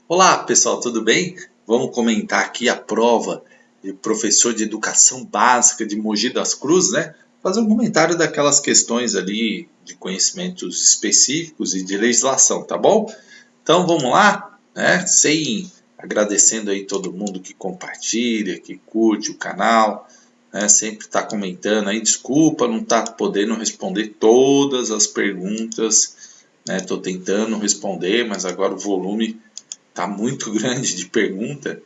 Olá, pessoal, tudo bem? Vamos comentar aqui a prova de professor de educação básica de Mogi das Cruzes, né? Fazer um comentário daquelas questões ali de conhecimentos específicos e de legislação, tá bom? Então vamos lá, né? Sem agradecendo aí todo mundo que compartilha, que curte o canal, né? Sempre está comentando aí. Desculpa não estar podendo responder todas as perguntas, né? Estou tentando responder, mas agora o volume tá muito grande de pergunta,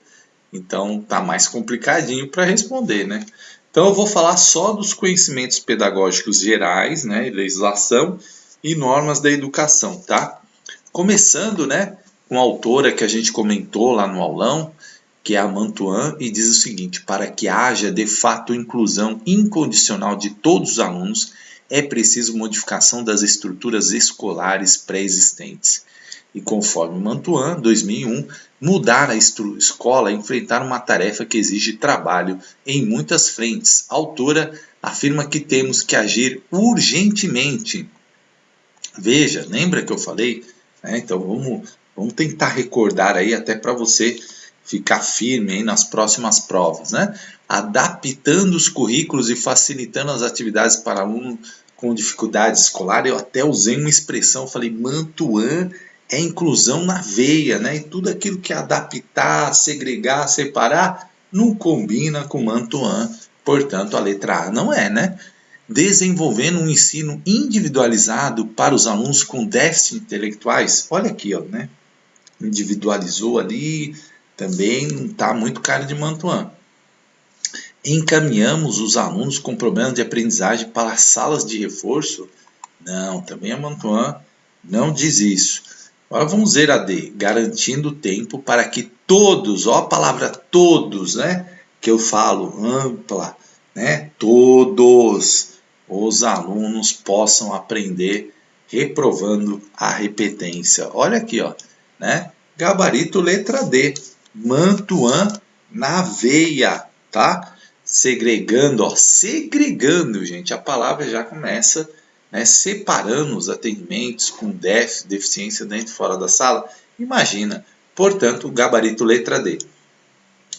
então tá mais complicadinho para responder, né? Então eu vou falar só dos conhecimentos pedagógicos gerais, né, legislação e normas da educação, tá? Começando, né, com a autora que a gente comentou lá no aulão, que é a Mantuan, e diz o seguinte: para que haja de fato inclusão incondicional de todos os alunos, é preciso modificação das estruturas escolares pré-existentes. E conforme Mantuan, 2001, mudar a escola é enfrentar uma tarefa que exige trabalho em muitas frentes. A autora afirma que temos que agir urgentemente. Veja, lembra que eu falei? Então vamos tentar recordar aí até para você ficar firme aí nas próximas provas, né? Adaptando os currículos e facilitando as atividades para aluno com dificuldade escolar. Eu até usei uma expressão, falei, Mantuan é inclusão na veia, né? E tudo aquilo que é adaptar, segregar, separar, não combina com Mantuan. Portanto, a letra A não é, né? Desenvolvendo um ensino individualizado para os alunos com déficits intelectuais. Olha aqui, ó, né? Individualizou ali, também não está muito cara de Mantuan. Encaminhamos os alunos com problemas de aprendizagem para salas de reforço? Não, também a Mantuan não diz isso. Agora vamos ver a D, garantindo tempo para que todos, ó a palavra todos, né? Que eu falo ampla, né? Todos os alunos possam aprender reprovando a repetência. Olha aqui, ó, né? Gabarito letra D, Mantuan na veia, tá? Segregando, ó, segregando, gente, a palavra já começa, né, separando os atendimentos com deficiência dentro e fora da sala. Imagina, portanto, o gabarito letra D.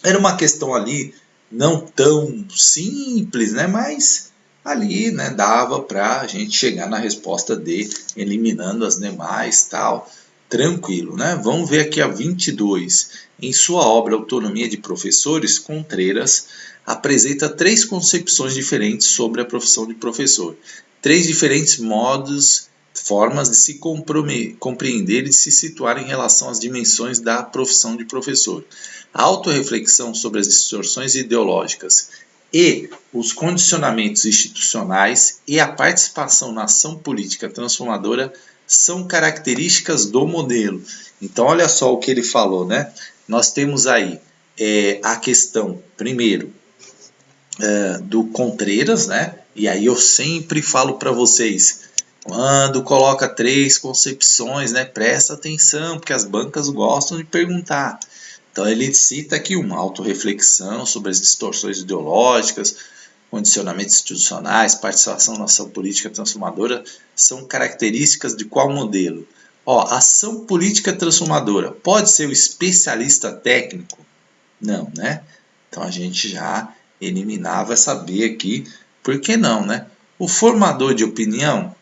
Era uma questão ali não tão simples, né, mas ali, né, dava para a gente chegar na resposta D, eliminando as demais, tal, tranquilo, né? Vamos ver aqui a 22. Em sua obra Autonomia de Professores, Contreras apresenta três concepções diferentes sobre a profissão de professor. Três diferentes modos, formas de se compreender e de se situar em relação às dimensões da profissão de professor. A autorreflexão sobre as distorções ideológicas e os condicionamentos institucionais e a participação na ação política transformadora são características do modelo. Então, olha só o que ele falou, né? Nós temos aí a questão, primeiro, do Contreras, né? E aí eu sempre falo para vocês, quando coloca três concepções, né? Presta atenção, porque as bancas gostam de perguntar. Então ele cita aqui uma autorreflexão sobre as distorções ideológicas, condicionamentos institucionais, participação na ação política transformadora, são características de qual modelo? Ó, ação política transformadora pode ser o especialista técnico? Não, né? Então a gente já eliminava essa B aqui, por que não, né? O formador de opinião?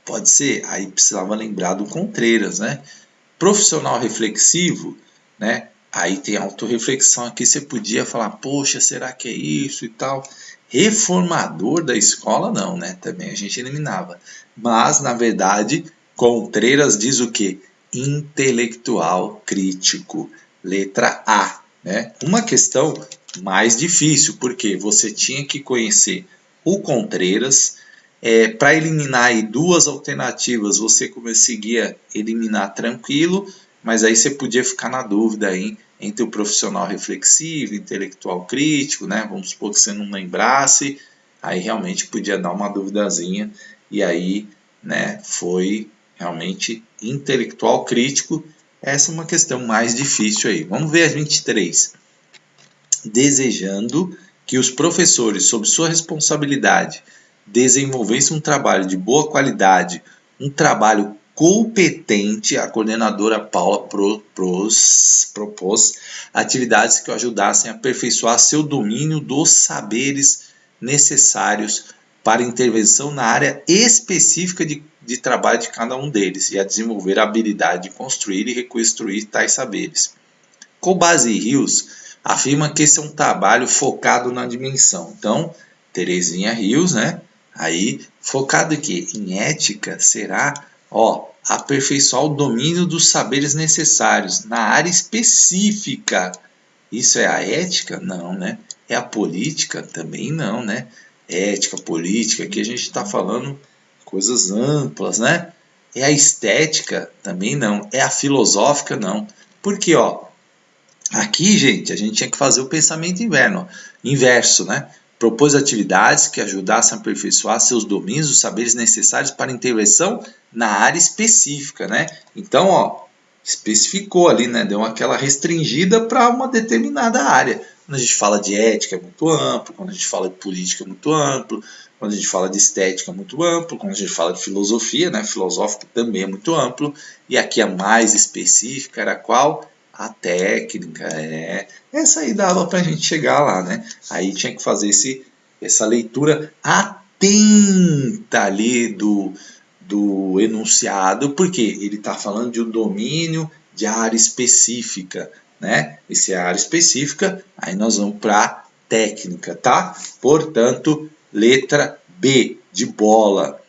Pode ser, aí precisava lembrar do Contreras, né? Profissional reflexivo, né? Aí tem autorreflexão aqui, você podia falar, poxa, será que é isso e tal? Reformador da escola, não, né? Também a gente eliminava. Mas, na verdade, Contreras diz o quê? Intelectual crítico. Letra A, né? Uma questão mais difícil, porque você tinha que conhecer o Contreras. Para eliminar aí duas alternativas, você conseguia eliminar tranquilo, mas aí você podia ficar na dúvida aí entre o profissional reflexivo, intelectual crítico, né? Vamos supor que você não lembrasse, aí realmente podia dar uma duvidazinha, e aí, né, foi realmente intelectual crítico. Essa é uma questão mais difícil aí. Vamos ver as 23. Desejando que os professores, sob sua responsabilidade, desenvolvessem um trabalho de boa qualidade, um trabalho competente, a coordenadora Paula propôs atividades que o ajudassem a aperfeiçoar seu domínio dos saberes necessários para intervenção na área específica de trabalho de cada um deles e a desenvolver a habilidade de construir e reconstruir tais saberes. Cobasi e Rios afirma que esse é um trabalho focado na dimensão. Então, Terezinha Rios, né? Aí, focado em quê? Em ética, será, aperfeiçoar o domínio dos saberes necessários na área específica. Isso é a ética? Não, né? É a política? Também não, né? Ética, política, aqui a gente está falando coisas amplas, né? É a estética? Também não. É a filosófica? Não. Porque, aqui, gente, a gente tinha que fazer o pensamento inverso, né? Propôs atividades que ajudassem a aperfeiçoar seus domínios, os saberes necessários para intervenção na área específica, né? Então, especificou ali, né? Deu aquela restringida para uma determinada área. Quando a gente fala de ética é muito amplo, quando a gente fala de política é muito amplo, quando a gente fala de estética é muito amplo, quando a gente fala de filosofia, né? Filosófico também é muito amplo, e aqui a mais específica era qual? A técnica, essa aí dava para a gente chegar lá, né? Aí tinha que fazer essa leitura atenta ali do enunciado, porque ele está falando de um domínio de área específica, né? E se é área específica, aí nós vamos para técnica, tá? Portanto, letra B de bola.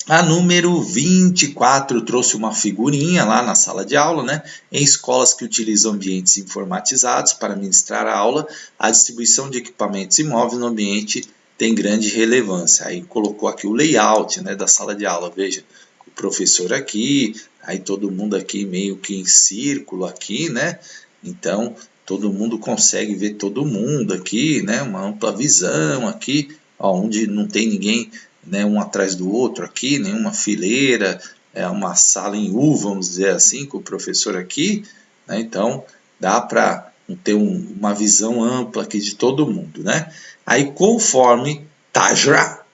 A número 24 trouxe uma figurinha lá na sala de aula, né? Em escolas que utilizam ambientes informatizados para ministrar a aula, a distribuição de equipamentos e móveis no ambiente tem grande relevância. Aí colocou aqui o layout, né, da sala de aula. Veja, o professor aqui, aí todo mundo aqui meio que em círculo aqui, né? Então, todo mundo consegue ver todo mundo aqui, né? Uma ampla visão aqui, onde não tem ninguém, né, um atrás do outro aqui, nenhuma fileira, é uma sala em U, vamos dizer assim, com o professor aqui, né? Então dá para ter uma visão ampla aqui de todo mundo, né? Aí conforme Tajra,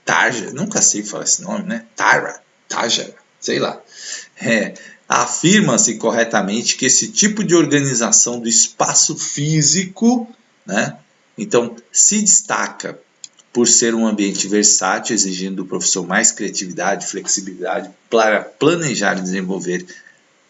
nunca sei falar esse nome, né? Tajra, sei lá. Afirma-se corretamente que esse tipo de organização do espaço físico, né? Então se destaca por ser um ambiente versátil, exigindo do professor mais criatividade e flexibilidade para planejar e desenvolver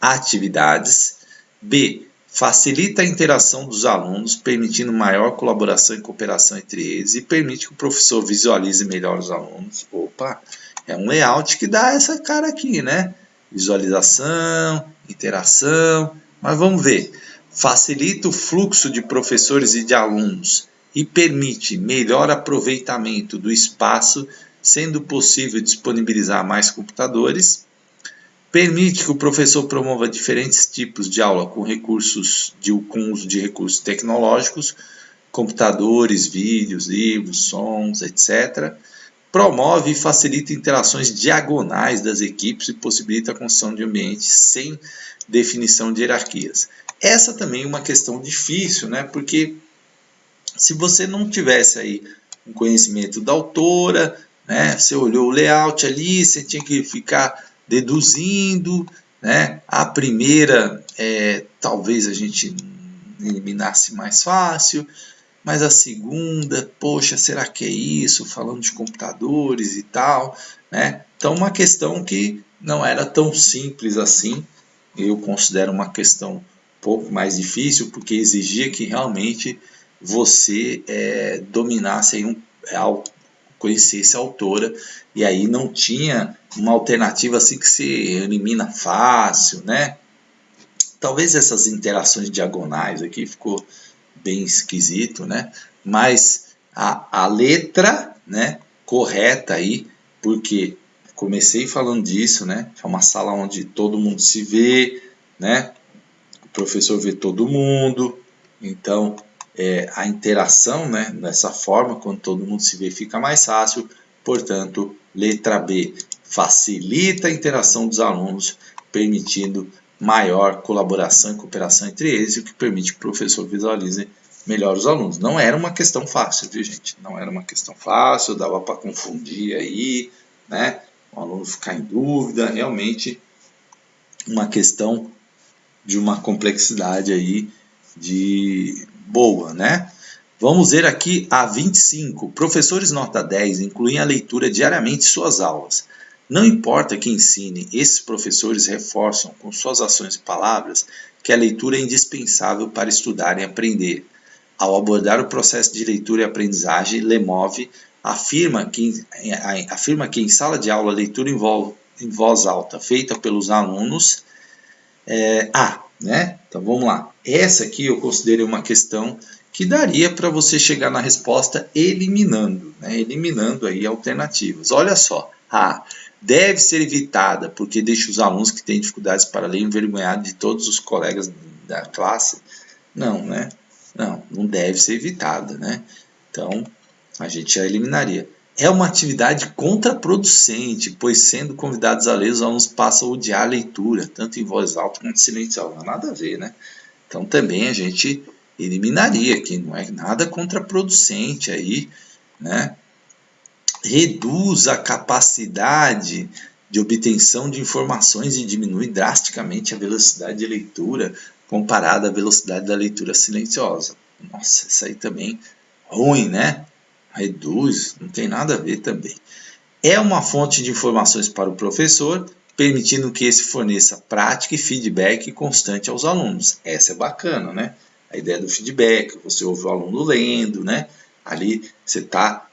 atividades. B. Facilita a interação dos alunos, permitindo maior colaboração e cooperação entre eles e permite que o professor visualize melhor os alunos. Opa, é um layout que dá essa cara aqui, né? Visualização, interação, mas vamos ver. Facilita o fluxo de professores e de alunos e permite melhor aproveitamento do espaço, sendo possível disponibilizar mais computadores. Permite que o professor promova diferentes tipos de aula com uso de recursos tecnológicos, computadores, vídeos, livros, sons, etc. Promove e facilita interações diagonais das equipes e possibilita a construção de ambientes sem definição de hierarquias. Essa também é uma questão difícil, né? Porque se você não tivesse aí um conhecimento da autora, né? Você olhou o layout ali, você tinha que ficar deduzindo, né? A primeira, talvez a gente eliminasse mais fácil, mas a segunda, poxa, será que é isso? Falando de computadores e tal, né? Então, uma questão que não era tão simples assim, eu considero uma questão um pouco mais difícil, porque exigia que realmente você dominasse aí conhecesse a autora, e aí não tinha uma alternativa assim que se elimina fácil, né? Talvez essas interações diagonais aqui ficou bem esquisito, né? Mas a letra, né, correta aí, porque comecei falando disso, né? É uma sala onde todo mundo se vê, né? O professor vê todo mundo, então a interação, né, dessa forma, quando todo mundo se vê, fica mais fácil. Portanto, letra B, facilita a interação dos alunos, permitindo maior colaboração e cooperação entre eles, o que permite que o professor visualize melhor os alunos. Não era uma questão fácil, viu, gente? Não era uma questão fácil, dava para confundir aí, né? O aluno ficar em dúvida, realmente uma questão de uma complexidade aí de boa, né? Vamos ver aqui a 25. Professores nota 10 incluem a leitura diariamente em suas aulas. Não importa que ensine, esses professores reforçam com suas ações e palavras que a leitura é indispensável para estudar e aprender. Ao abordar o processo de leitura e aprendizagem, Lemov afirma que em sala de aula a leitura em voz alta feita pelos alunos né? Então vamos lá. Essa aqui eu considero uma questão que daria para você chegar na resposta eliminando, né? Eliminando aí alternativas. Olha só, deve ser evitada porque deixa os alunos que têm dificuldades para ler envergonhados de todos os colegas da classe. Não, né? Não deve ser evitada, né? Então a gente já eliminaria. É uma atividade contraproducente, pois sendo convidados a ler, os alunos passam a odiar a leitura, tanto em voz alta quanto silenciosa. Não há nada a ver, né? Então também a gente eliminaria, que não é nada contraproducente aí, né? Reduz a capacidade de obtenção de informações e diminui drasticamente a velocidade de leitura comparada à velocidade da leitura silenciosa. Nossa, isso aí também ruim, né? Reduz, não tem nada a ver também. É uma fonte de informações para o professor, permitindo que esse forneça prática e feedback constante aos alunos. Essa é bacana, né? A ideia do feedback, você ouve o aluno lendo, né? Ali você está,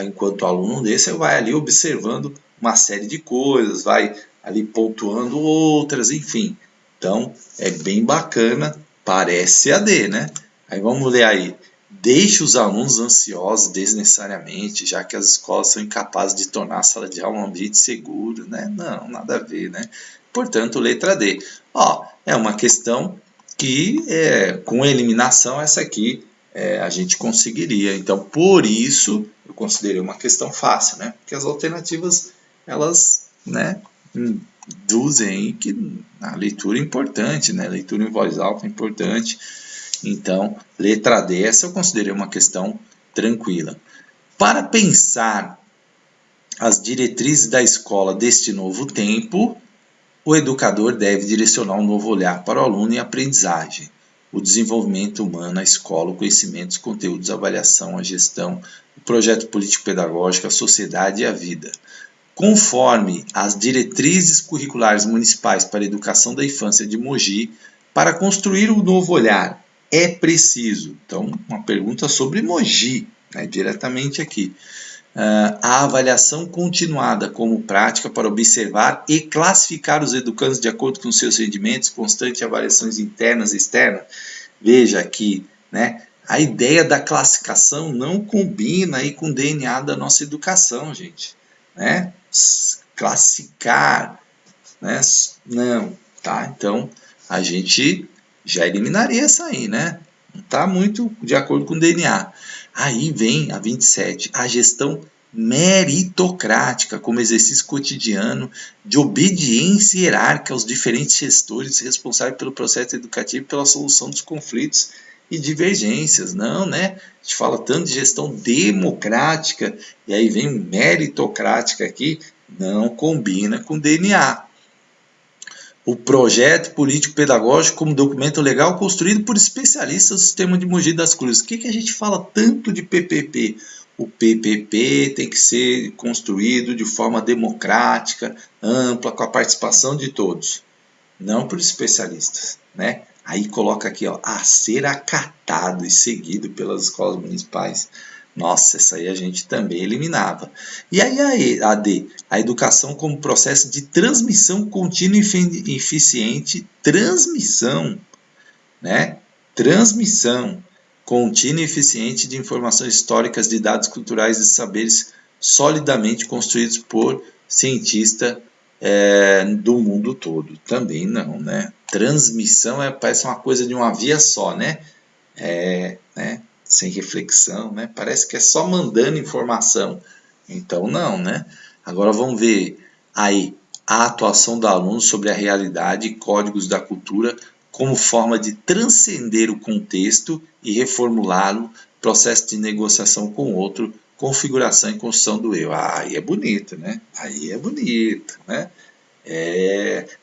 enquanto o aluno lê, você vai ali observando uma série de coisas, vai ali pontuando outras, enfim. Então, é bem bacana, parece AD, né? Aí vamos ler aí. Deixe os alunos ansiosos desnecessariamente, já que as escolas são incapazes de tornar a sala de aula um ambiente seguro, né? Não, nada a ver, né? Portanto, letra D. É uma questão que, com eliminação, essa aqui a gente conseguiria. Então, por isso, eu considerei uma questão fácil, né? Porque as alternativas, elas, né, induzem que a leitura é importante, né? A leitura em voz alta é importante. Então, letra D, essa eu considerei uma questão tranquila. Para pensar as diretrizes da escola deste novo tempo, o educador deve direcionar um novo olhar para o aluno e a aprendizagem, o desenvolvimento humano, a escola, o conhecimento, os conteúdos, a avaliação, a gestão, o projeto político-pedagógico, a sociedade e a vida. Conforme as diretrizes curriculares municipais para a educação da infância de Mogi, para construir um novo olhar, é preciso. Então, uma pergunta sobre Mogi, né, diretamente aqui. A avaliação continuada como prática para observar e classificar os educandos de acordo com seus rendimentos, constante avaliações internas e externas. Veja aqui, né? A ideia da classificação não combina aí com o DNA da nossa educação, gente, né? Classificar, né? Não, tá? Então a gente já eliminaria essa aí, né? Não está muito de acordo com o DNA. Aí vem a 27, a gestão meritocrática como exercício cotidiano de obediência hierárquica aos diferentes gestores responsáveis pelo processo educativo e pela solução dos conflitos e divergências. Não, né? A gente fala tanto de gestão democrática e aí vem meritocrática aqui, não combina com DNA. O projeto político-pedagógico como documento legal construído por especialistas do sistema de Mogi das Cruzes. O que a gente fala tanto de PPP? O PPP tem que ser construído de forma democrática, ampla, com a participação de todos, não por especialistas, né? Aí coloca aqui, a ser acatado e seguido pelas escolas municipais. Nossa, essa aí a gente também eliminava. E aí a D, a educação como processo de transmissão contínua e eficiente, né? Transmissão contínua e eficiente de informações históricas, de dados culturais e saberes solidamente construídos por cientistas do mundo todo. Também não, né? Transmissão parece uma coisa de uma via só, né? Né? Sem reflexão, né? Parece que é só mandando informação. Então não, né? Agora vamos ver aí a atuação do aluno sobre a realidade e códigos da cultura como forma de transcender o contexto e reformulá-lo, processo de negociação com o outro, configuração e construção do eu. Aí é bonito, né? Aí é bonito, né?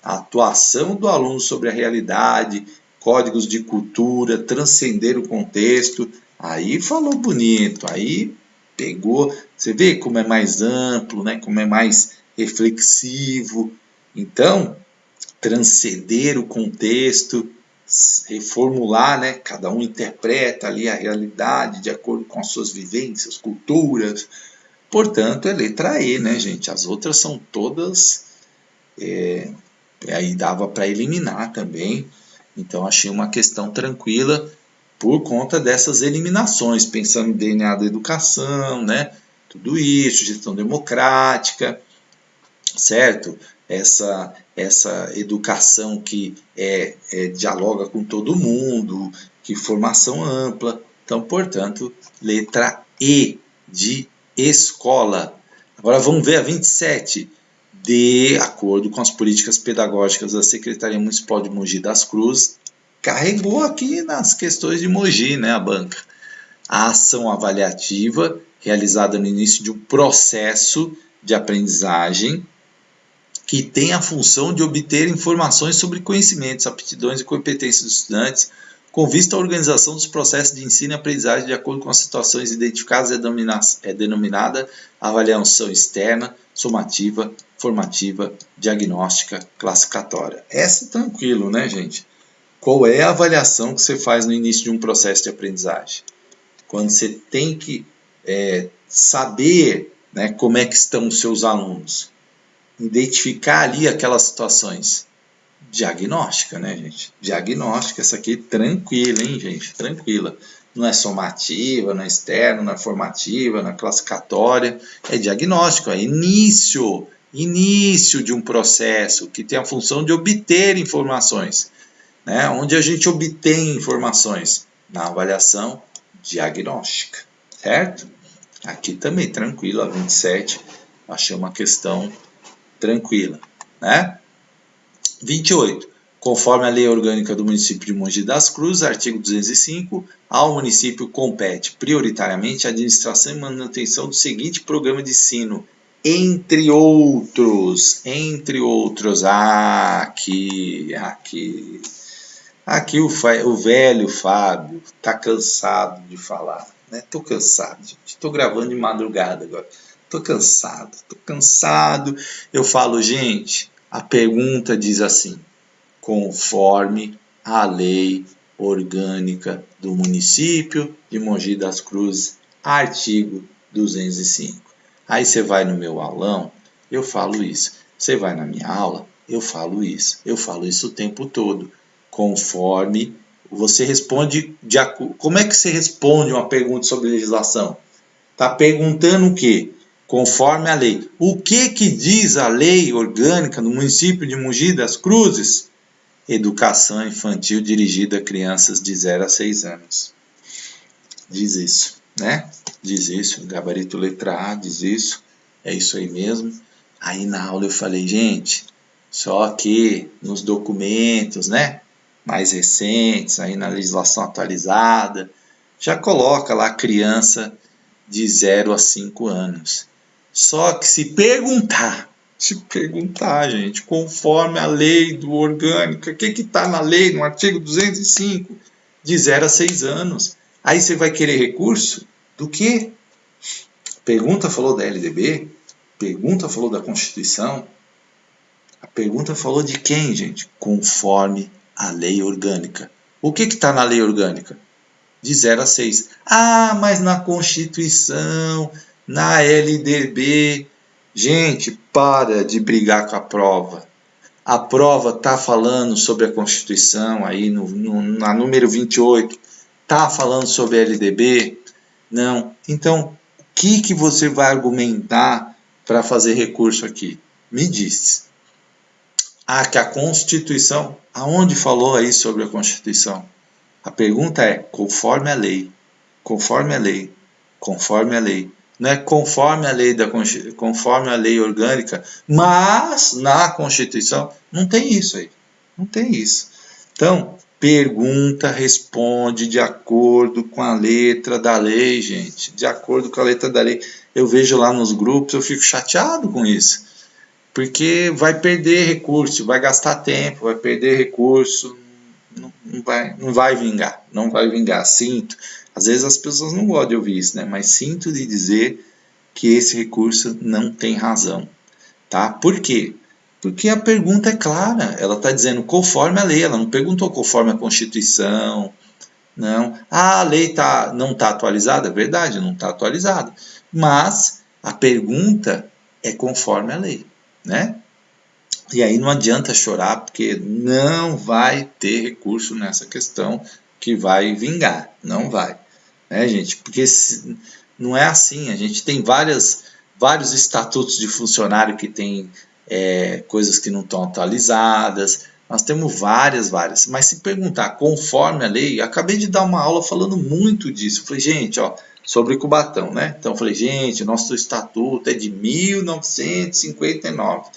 A atuação do aluno sobre a realidade, códigos de cultura, transcender o contexto. Aí falou bonito, aí pegou. Você vê como é mais amplo, né? Como é mais reflexivo. Então, transcender o contexto, reformular, né? Cada um interpreta ali a realidade de acordo com as suas vivências, culturas. Portanto, é letra E, né, gente? As outras são todas... aí dava para eliminar também. Então, achei uma questão tranquila por conta dessas eliminações, pensando no DNA da educação, né? Tudo isso, gestão democrática, certo? Essa educação que dialoga com todo mundo, que formação ampla. Então, portanto, letra E de escola. Agora vamos ver a 27. De acordo com as políticas pedagógicas da Secretaria Municipal de Mogi das Cruzes, carregou aqui nas questões de Mogi, né, a banca. A ação avaliativa realizada no início de um processo de aprendizagem que tem a função de obter informações sobre conhecimentos, aptidões e competências dos estudantes, com vista à organização dos processos de ensino e aprendizagem de acordo com as situações identificadas, é denominada avaliação externa, somativa, formativa, diagnóstica, classificatória. Essa é tranquilo, né, gente? Qual é a avaliação que você faz no início de um processo de aprendizagem? Quando você tem que saber, né, como é que estão os seus alunos, identificar ali aquelas situações. Diagnóstica, né, gente? Diagnóstica, essa aqui tranquila, hein, gente? Tranquila. Não é somativa, não é externa, não é formativa, não é classificatória. É diagnóstico, é início de um processo que tem a função de obter informações. Né? Onde a gente obtém informações? Na avaliação diagnóstica, certo? Aqui também, tranquilo, a 27, achei uma questão tranquila, né? 28. Conforme a Lei Orgânica do Município de Mogi das Cruzes, artigo 205, ao município compete prioritariamente a administração e manutenção do seguinte programa de ensino, entre outros. Aqui o velho Fábio tá cansado de falar, né? Tô cansado, gente. Tô gravando de madrugada agora. Tô cansado. Eu falo, gente, a pergunta diz assim: conforme a lei orgânica do município de Mogi das Cruzes, artigo 205. Aí você vai no meu aulão, eu falo isso. Você vai na minha aula, eu falo isso. Eu falo isso o tempo todo. Conforme você responde como é que você responde uma pergunta sobre legislação? Está perguntando o quê? Conforme a lei. O que diz a lei orgânica do município de Mogi das Cruzes? Educação infantil dirigida a crianças de 0 a 6 anos. Diz isso, né? Diz isso, gabarito letra A, diz isso. É isso aí mesmo. Aí na aula eu falei, gente, só que nos documentos, né, mais recentes, aí na legislação atualizada, já coloca lá criança de 0 a 5 anos. Só que se perguntar, gente, conforme a lei do orgânica, o que está na lei, no artigo 205, de 0 a 6 anos, aí você vai querer recurso? Do quê? Pergunta falou da LDB? Pergunta falou da Constituição? A pergunta falou de quem, gente? Conforme a lei orgânica. O que está na lei orgânica? De 0 a 6. Ah, mas na Constituição, na LDB. Gente, para de brigar com a prova. A prova está falando sobre a Constituição, aí na número 28. Está falando sobre a LDB? Não. Então, o que você vai argumentar para fazer recurso aqui? Me diz. Ah, que a Constituição... Aonde falou aí sobre a Constituição? A pergunta é conforme a lei. Conforme a lei. Conforme a lei. Não é conforme a lei conforme a lei orgânica, mas na Constituição não tem isso aí. Não tem isso. Então, pergunta, responde de acordo com a letra da lei, gente. De acordo com a letra da lei. Eu vejo lá nos grupos, eu fico chateado com isso. porque vai perder recurso, vai gastar tempo, vai perder recurso, não vai vingar, não vai vingar, sinto. Às vezes as pessoas não gostam de ouvir isso, né? Mas sinto de dizer que esse recurso não tem razão, tá? Por quê? Porque a pergunta é clara, ela está dizendo conforme a lei, ela não perguntou conforme a Constituição, não. Ah, a lei não está atualizada? É verdade, não está atualizada. Mas a pergunta é conforme a lei, né? E aí não adianta chorar, porque não vai ter recurso nessa questão que vai vingar. Não vai. Né, gente? Porque não é assim. A gente tem vários estatutos de funcionário que tem coisas que não estão atualizadas. Nós temos várias. Mas se perguntar conforme a lei, acabei de dar uma aula falando muito disso. Falei, gente, ó, sobre Cubatão, né? Então falei, gente, nosso estatuto é de 1959.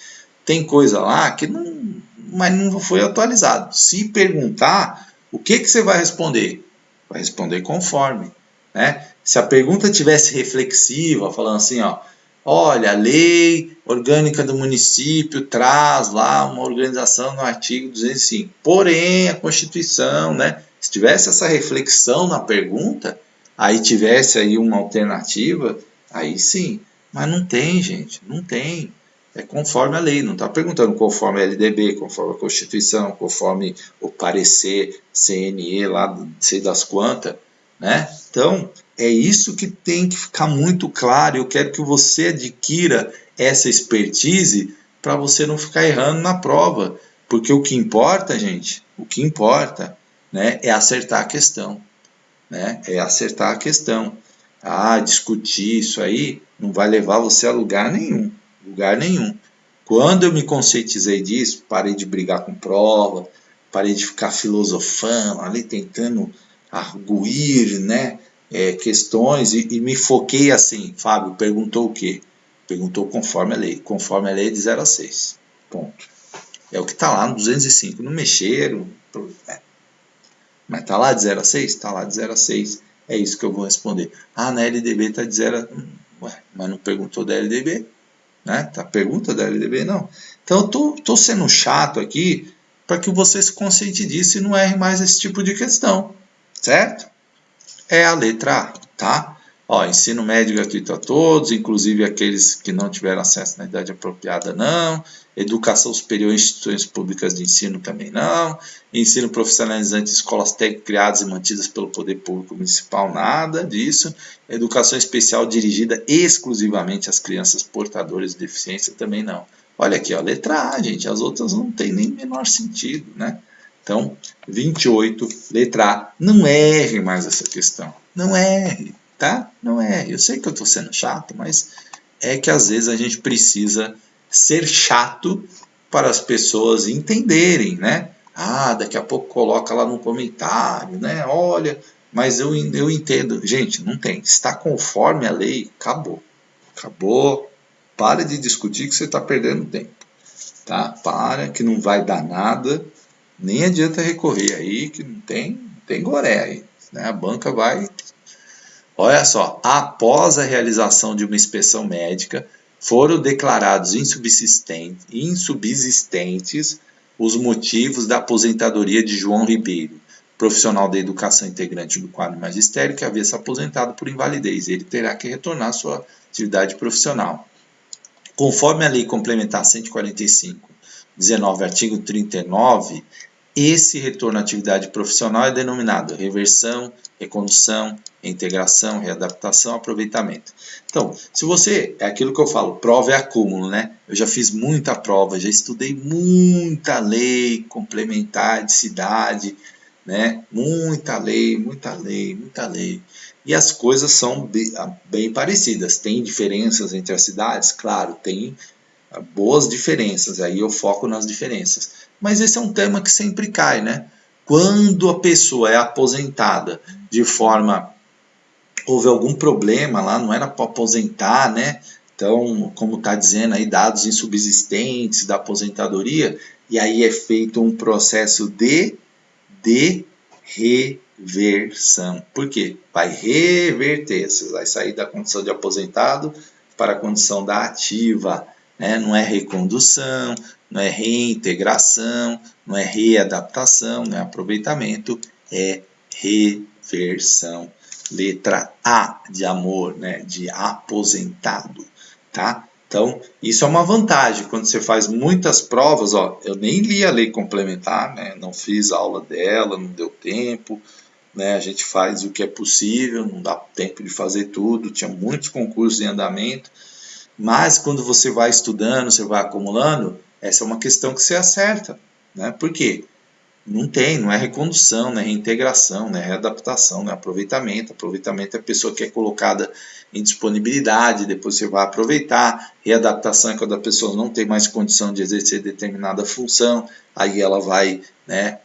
Tem coisa lá que mas não foi atualizado. Se perguntar, o que você vai responder? Vai responder conforme. Né? Se a pergunta tivesse reflexiva, falando assim, ó, olha, a lei orgânica do município traz lá uma organização no artigo 205. Porém, a Constituição, né? Se tivesse essa reflexão na pergunta, aí tivesse aí uma alternativa, aí sim. Mas não tem, gente, não tem. É conforme a lei, não está perguntando conforme a LDB, conforme a Constituição, conforme o parecer CNE lá, não sei das quantas, né? Então, é isso que tem que ficar muito claro. Eu quero que você adquira essa expertise para você não ficar errando na prova. Porque o que importa, gente, o que importa, né, é acertar a questão. Né? É acertar a questão. Ah, discutir isso aí não vai levar você a lugar nenhum. Lugar nenhum. Quando eu me conscientizei disso, parei de brigar com prova, parei de ficar filosofando, ali tentando arguir, né, questões e me foquei assim. Fábio perguntou o quê? Perguntou conforme a lei. Conforme a lei é de 0 a 6. Ponto. É o que está lá no 205. Não mexeram. Mas está lá de 0 a 6? Está lá de 0 a 6. É isso que eu vou responder. Ah, na LDB está de 0 a... Ué, mas não perguntou da LDB? Né? Tá, pergunta da LDB? Não. Então eu tô sendo chato aqui para que você se consciente disso e não erre mais esse tipo de questão. Certo? É a letra A, tá? Ó, ensino médio gratuito a todos, inclusive aqueles que não tiveram acesso na idade apropriada, não. Educação superior em instituições públicas de ensino também não. Ensino profissionalizante em escolas técnicas criadas e mantidas pelo poder público municipal, nada disso. Educação especial dirigida exclusivamente às crianças portadoras de deficiência também não. Olha aqui, ó, letra A, gente, as outras não tem nem menor sentido, né? Então, 28, letra A, não erre mais essa questão. Não erre, tá? Não erre. Eu sei que eu estou sendo chato, mas é que às vezes a gente precisa ser chato para as pessoas entenderem, né? Ah, daqui a pouco coloca lá no comentário, né? Olha, mas eu entendo. Gente, não tem. Está conforme a lei, acabou. Acabou. Para de discutir que você está perdendo tempo. Tá? Para, que não vai dar nada. Nem adianta recorrer aí, que não tem goré aí. Né? A banca vai... Olha só, após a realização de uma inspeção médica, foram declarados insubsistentes os motivos da aposentadoria de João Ribeiro, profissional da educação integrante do quadro magistério, que havia se aposentado por invalidez. Ele terá que retornar à sua atividade profissional. Conforme a Lei Complementar 145, 19, artigo 39, esse retorno à atividade profissional é denominado reversão, recondução, reintegração, readaptação, aproveitamento. Então, se você, é aquilo que eu falo, prova é acúmulo, né? Eu já fiz muita prova, já estudei muita lei complementar de cidade, né? Muita lei, muita lei, muita lei. E as coisas são bem parecidas. Tem diferenças entre as cidades? Claro, tem boas diferenças, aí eu foco nas diferenças. Mas esse é um tema que sempre cai, né? Quando a pessoa é aposentada de forma... houve algum problema lá, não era para aposentar, né? Então, como está dizendo aí, dados insubsistentes da aposentadoria, e aí é feito um processo de reversão. Por quê? Vai reverter, você vai sair da condição de aposentado para a condição da ativa. né? Não é recondução, não é reintegração, não é readaptação, não é aproveitamento, é reversão. Letra A de amor, né? De aposentado, tá? Então, isso é uma vantagem. Quando você faz muitas provas, ó, eu nem li a lei complementar, né? Não fiz aula dela, não deu tempo, né? A gente faz o que é possível, não dá tempo de fazer tudo, tinha muitos concursos em andamento, mas quando você vai estudando, você vai acumulando, essa é uma questão que você acerta, né? Por quê? Não é recondução, não é reintegração, não é readaptação, não é aproveitamento. Aproveitamento é a pessoa que é colocada em disponibilidade, depois você vai aproveitar. Readaptação é quando a pessoa não tem mais condição de exercer determinada função, aí ela vai, né,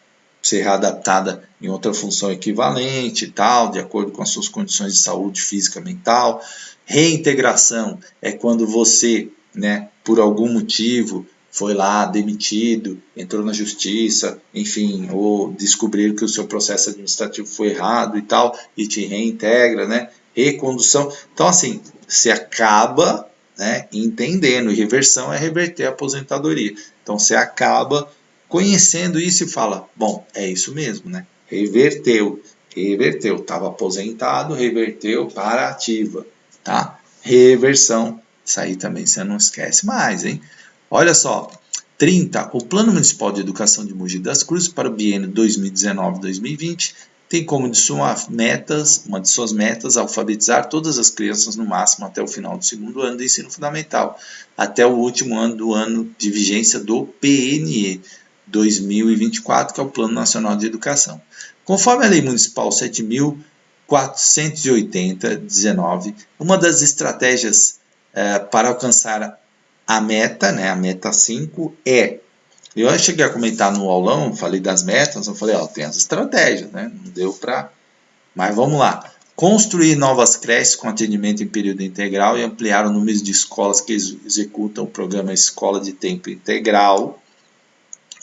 ser readaptada em outra função equivalente e tal, de acordo com as suas condições de saúde física, mental. Reintegração é quando você, né, por algum motivo, foi lá demitido, entrou na justiça, enfim, ou descobriram que o seu processo administrativo foi errado e tal, e te reintegra, né? Recondução. Então, assim, você acaba, né, entendendo, e reversão é reverter a aposentadoria. Então, você acaba conhecendo isso e fala, bom, é isso mesmo, né? Reverteu, estava aposentado, reverteu para ativa, tá? Reversão, isso aí também você não esquece mais, hein? Olha só, 30. O Plano Municipal de Educação de Mogi das Cruzes para o biênio 2019-2020 tem como uma de suas metas alfabetizar todas as crianças no máximo até o final do segundo ano do ensino fundamental, até o último ano do ano de vigência do PNE 2024, que é o Plano Nacional de Educação. Conforme a Lei Municipal 7.480/19, uma das estratégias para alcançar a meta, né, a meta 5 é, eu cheguei a comentar no aulão, falei das metas, eu falei, ó, tem as estratégias, né, não deu para, mas vamos lá. Construir novas creches com atendimento em período integral e ampliar o número de escolas que executam o programa Escola de Tempo Integral,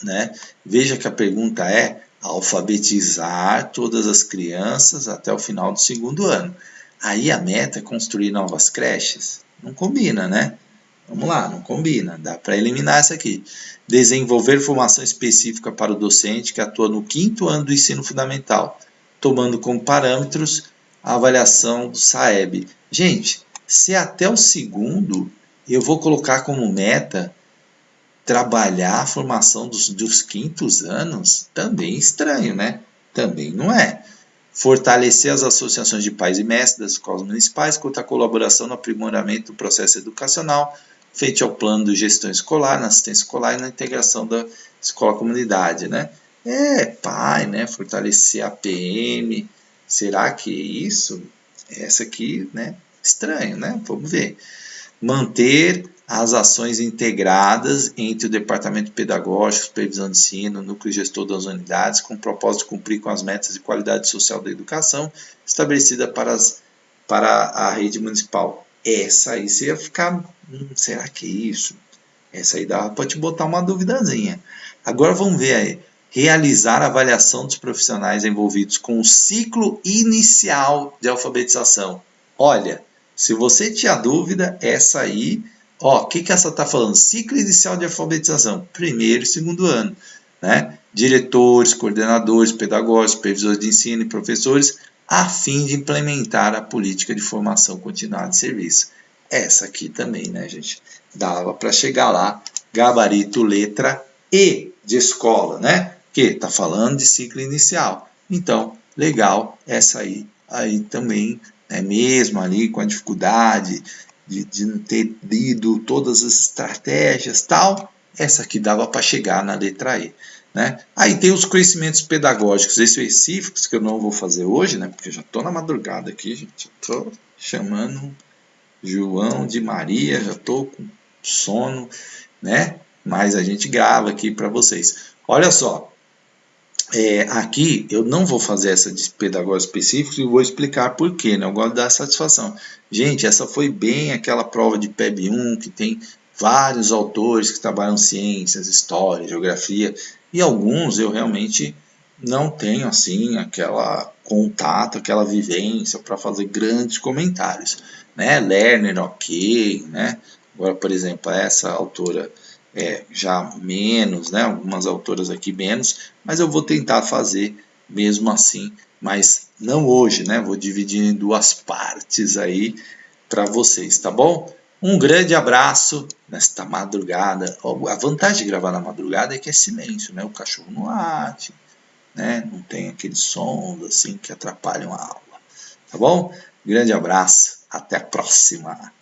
né? Veja que a pergunta é alfabetizar todas as crianças até o final do segundo ano. Aí a meta é construir novas creches? Não combina, né? Vamos lá, não combina, dá para eliminar essa aqui. Desenvolver formação específica para o docente que atua no quinto ano do ensino fundamental, tomando como parâmetros a avaliação do SAEB. Gente, se até o segundo eu vou colocar como meta trabalhar a formação dos quintos anos, também estranho, né? Também não é. Fortalecer as associações de pais e mestres das escolas municipais quanto à colaboração no aprimoramento do processo educacional, feito ao plano de gestão escolar, na assistência escolar e na integração da escola-comunidade, né? Pai, né? Fortalecer a PM. Será que isso? Essa aqui, né? Estranho, né? Vamos ver. Manter as ações integradas entre o departamento pedagógico, supervisão de ensino, núcleo gestor das unidades, com o propósito de cumprir com as metas de qualidade social da educação estabelecida para a rede municipal. Essa aí você ia ficar, será que é isso? Essa aí dá para te botar uma duvidazinha. Agora vamos ver aí. Realizar a avaliação dos profissionais envolvidos com o ciclo inicial de alfabetização. Olha, se você tinha dúvida, essa aí, o que essa está falando? Ciclo inicial de alfabetização, primeiro e segundo ano, né? Diretores, coordenadores, pedagogos, supervisores de ensino e professores, a fim de implementar a política de formação continuada de serviço. Essa aqui também, né, gente? Dava para chegar lá, gabarito letra E de escola, né? Que está falando de ciclo inicial. Então, legal, essa aí também, né, mesmo ali com a dificuldade de não ter lido todas as estratégias tal, essa aqui dava para chegar na letra E. Né? Aí tem os conhecimentos pedagógicos específicos, que eu não vou fazer hoje, né, porque eu já estou na madrugada aqui, gente, estou chamando João de Maria, já estou com sono, né? Mas a gente grava aqui para vocês. Olha só, aqui eu não vou fazer essa de pedagógico específico e vou explicar por quê, né? Eu gosto de dar satisfação. Gente, essa foi bem aquela prova de PEB 1, que tem vários autores que trabalham ciências, história, geografia, e alguns eu realmente não tenho assim aquela contato, aquela vivência para fazer grandes comentários, né? Lerner, ok, né? Agora, por exemplo, essa autora é já menos, né? Algumas autoras aqui menos, mas eu vou tentar fazer mesmo assim, mas não hoje, né? Vou dividir em duas partes aí para vocês, tá bom? Um grande abraço nesta madrugada. A vantagem de gravar na madrugada é que é silêncio, né? O cachorro não late, né? Não tem aqueles sons assim que atrapalham a aula, tá bom? Grande abraço, até a próxima.